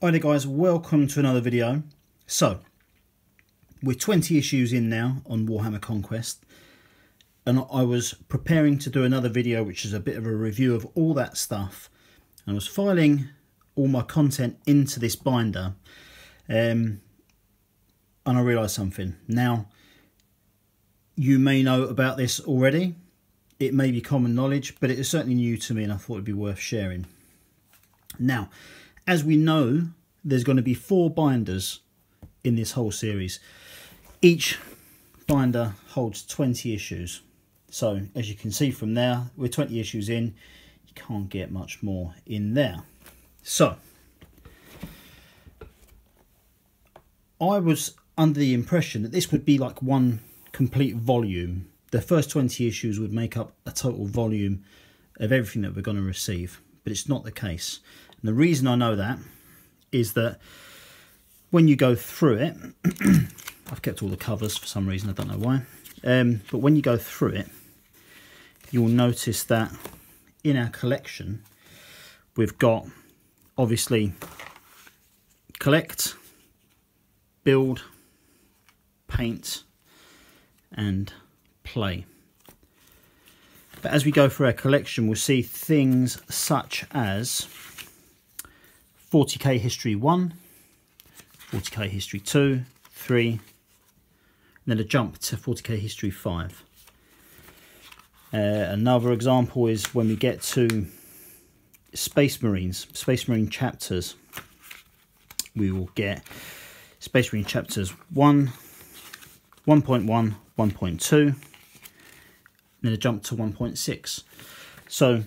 Hi there guys, welcome to another video. So, we're 20 issues in now on Warhammer Conquest, and I was preparing to do another video which is a bit of a review of all that stuff, and I was filing all my content into this binder, and I realised something. Now, you may know about this already, it may be common knowledge, but it is certainly new to me and I thought it'd be worth sharing. Now, as we know, there's going to be 4 binders in this whole series. Each binder holds 20 issues. So, as you can see from there, we're 20 issues in. You can't get much more in there. So, I was under the impression that this would be like one complete volume. The first 20 issues would make up a total volume of everything that we're going to receive. But it's not the case. And the reason I know that is that when you go through it, I've kept all the covers for some reason, I don't know why, but when you go through it, you'll notice that in our collection we've got obviously collect, build, paint and play. But as we go through our collection, we'll see things such as 40k History 1, 40k History 2, 3, and then a jump to 40k History 5. Another example is when we get to Space Marine chapters. We will get Space Marine chapters 1, 1.1, 1.2, then a jump to 1.6. So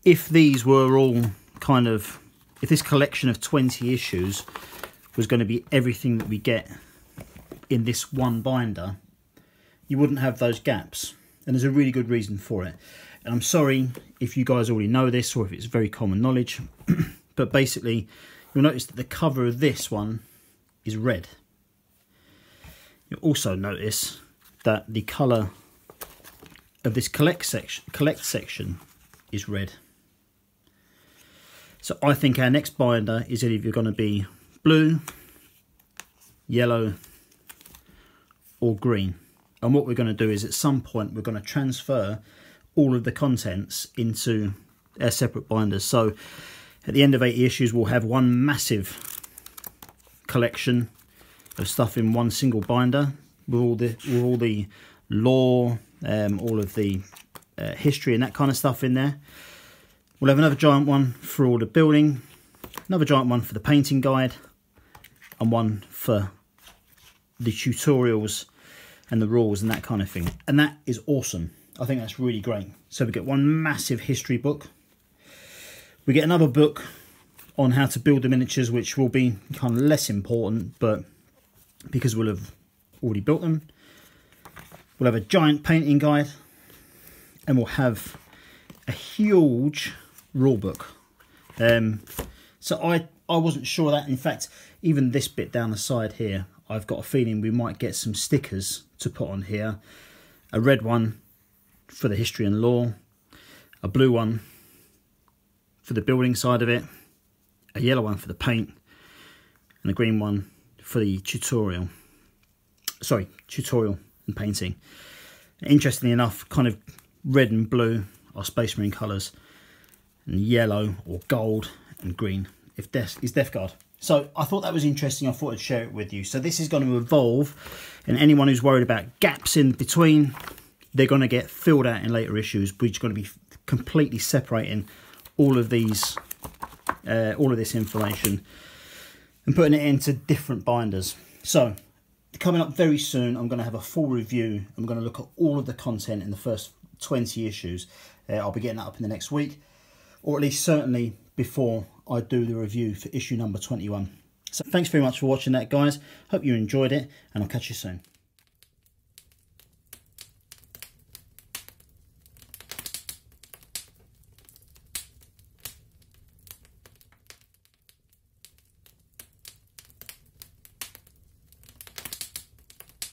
if these were all kind of, if this collection of 20 issues was going to be everything that we get in this one binder, you wouldn't have those gaps. And there's a really good reason for it. And I'm sorry if you guys already know this or if it's very common knowledge, but basically you'll notice that the cover of this one is red. You'll also notice that the colour of this collect section is red. So I think our next binder is either going to be blue, yellow or green. And what we're going to do is at some point we're going to transfer all of the contents into our separate binders. So at the end of 80 issues we'll have one massive collection of stuff in one single binder with all the lore, all of the history and that kind of stuff in there. We'll have another giant one for all the building, another giant one for the painting guide, and one for the tutorials and the rules and that kind of thing. And that is awesome. I think that's really great. So we get one massive history book. We get another book on how to build the miniatures, which will be kind of less important, but because we'll have already built them. We'll have a giant painting guide, and we'll have a huge rule book. So I wasn't sure that. In fact, even this bit down the side here, I've got a feeling we might get some stickers to put on here. A red one for the history and lore, a blue one for the building side of it, a yellow one for the paint, and a green one for the tutorial. Sorry, tutorial and painting. Interestingly enough, kind of red and blue are Space Marine colours, and yellow or gold and green is Death Guard. So I thought that was interesting. I thought I'd share it with you. So this is going to evolve, and anyone who's worried about gaps in between, they're going to get filled out in later issues. We're just going to be completely separating all of these, all of this information, and putting it into different binders. So coming up very soon, I'm going to have a full review. I'm going to look at all of the content in the first 20 issues. I'll be getting that up in the next week, or at least certainly before I do the review for issue number 21. So thanks very much for watching that, guys. Hope you enjoyed it, and I'll catch you soon.